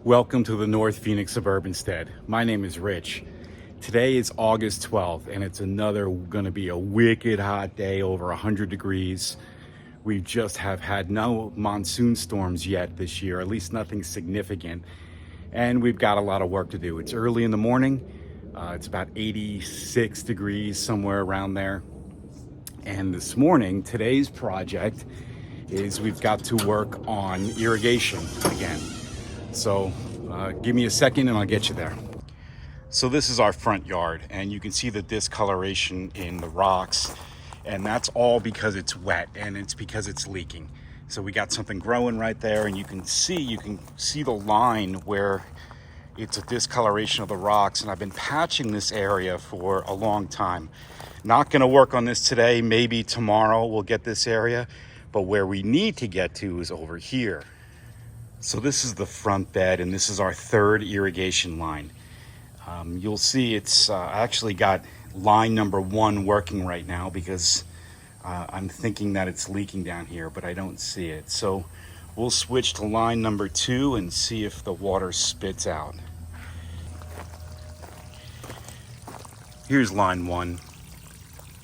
Welcome to the North Phoenix Suburbanstead. My name is Rich. Today is August 12th and it's gonna be a wicked hot day, over 100 degrees. We just have had no monsoon storms yet this year, at least nothing significant. And we've got a lot of work to do. It's early in the morning. It's about 86 degrees, somewhere around there. And this morning, today's project is we've got to work on irrigation again. So give me a second and I'll get you there. So this is our front yard and you can see the discoloration in the rocks, and that's all because it's wet and it's because it's leaking. So we got something growing right there, and you can see the line where it's a discoloration of the rocks, and I've been patching this area for a long time. Not going to work on this today, maybe tomorrow we'll get this area, but where we need to get to is over here. So this is the front bed, and this is our third irrigation line. You'll see it's actually got line number 1 working right now because I'm thinking that it's leaking down here, but I don't see it. So we'll switch to line number 2 and see if the water spits out. Here's line 1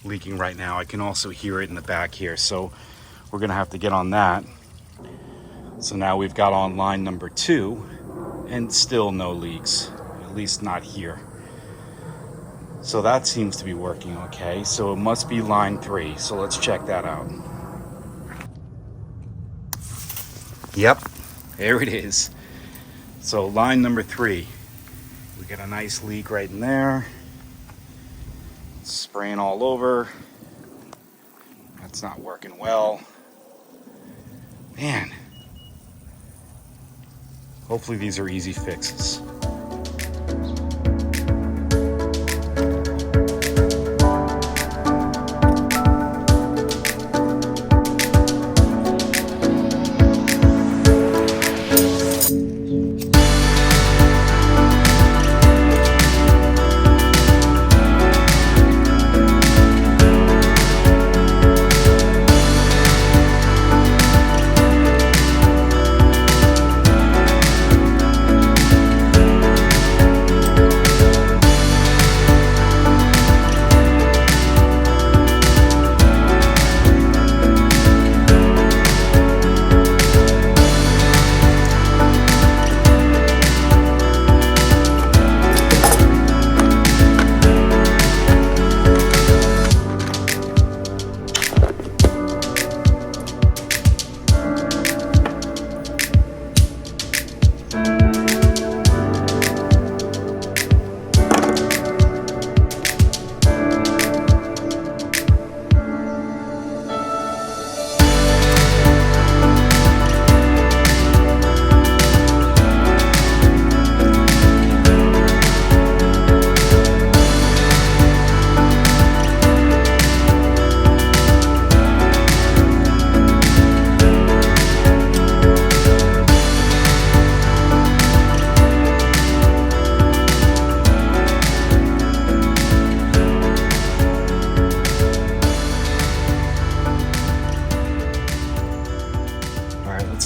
leaking right now. I can also hear it in the back here, so we're gonna have to get on that. So now we've got on line number 2 and still no leaks, at least not here. So that seems to be working okay. So it must be line 3. So let's check that out. Yep, there it is. So line number 3, we got a nice leak right in there. It's spraying all over. That's not working well. Man. Hopefully these are easy fixes.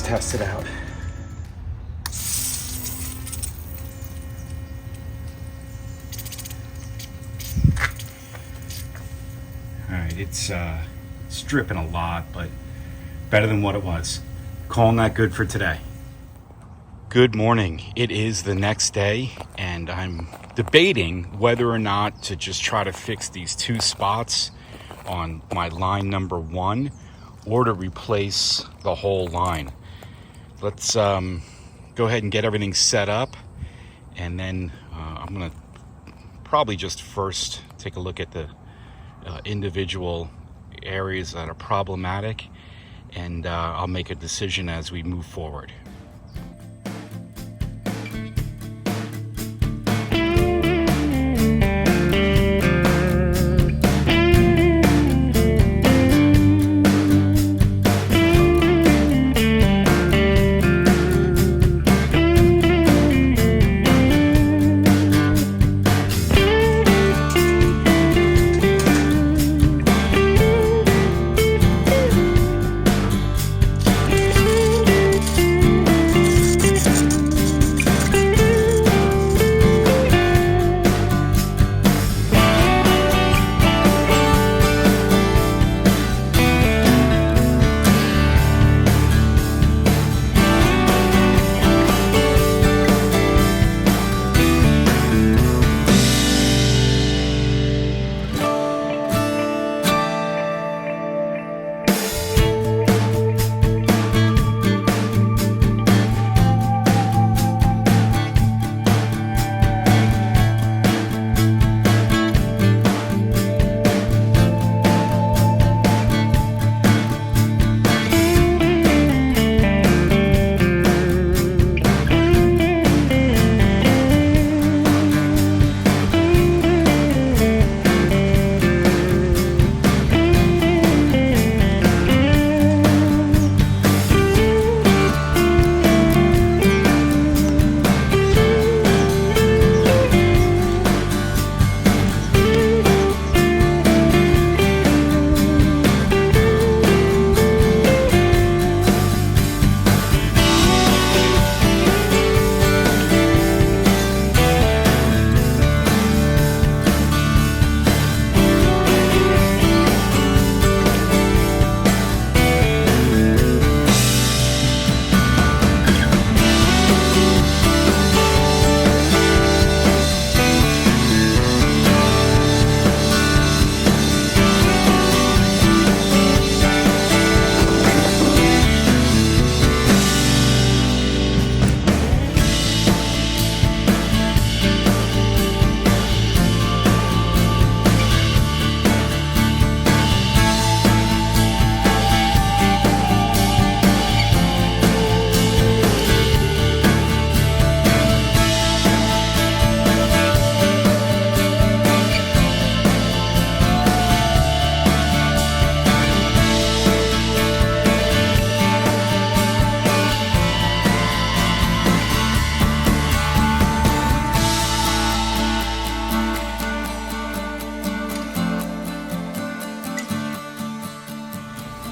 Test it out. All right, it's dripping a lot, but better than what it was. Calling that good for today. Good morning. It is the next day, and I'm debating whether or not to just try to fix these 2 spots on my line number 1 or to replace the whole line. Let's go ahead and get everything set up, and then I'm gonna probably just first take a look at the individual areas that are problematic, and I'll make a decision as we move forward.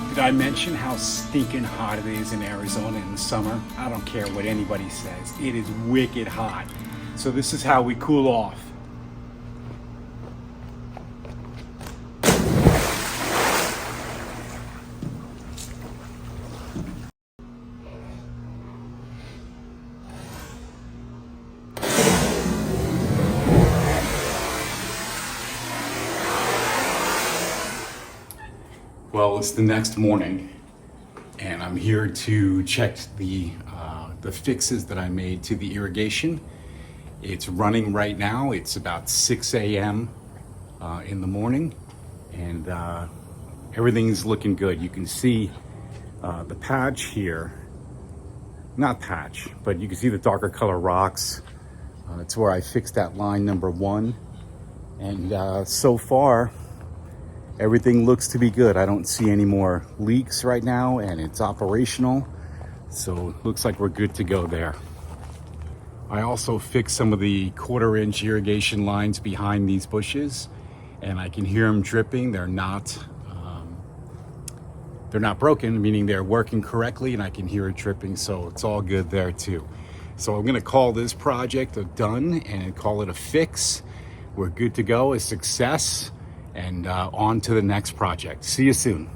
Did I mention how stinking hot it is in Arizona in the summer? I don't care what anybody says. It is wicked hot. So this is how we cool off. Well, it's the next morning, and I'm here to check the fixes that I made to the irrigation. It's running right now. It's about 6 a.m. In the morning, and everything's looking good. You can see the patch here, not patch, but you can see the darker color rocks. It's where I fixed that line number 1, and so far, everything looks to be good. I don't see any more leaks right now, and it's operational. So it looks like we're good to go there. I also fixed some of the 1/4-inch irrigation lines behind these bushes, and I can hear them dripping. They're not broken, meaning they're working correctly, and I can hear it dripping. So it's all good there too. So I'm gonna call this project a done and call it a fix. We're good to go, a success. And on to the next project. See you soon.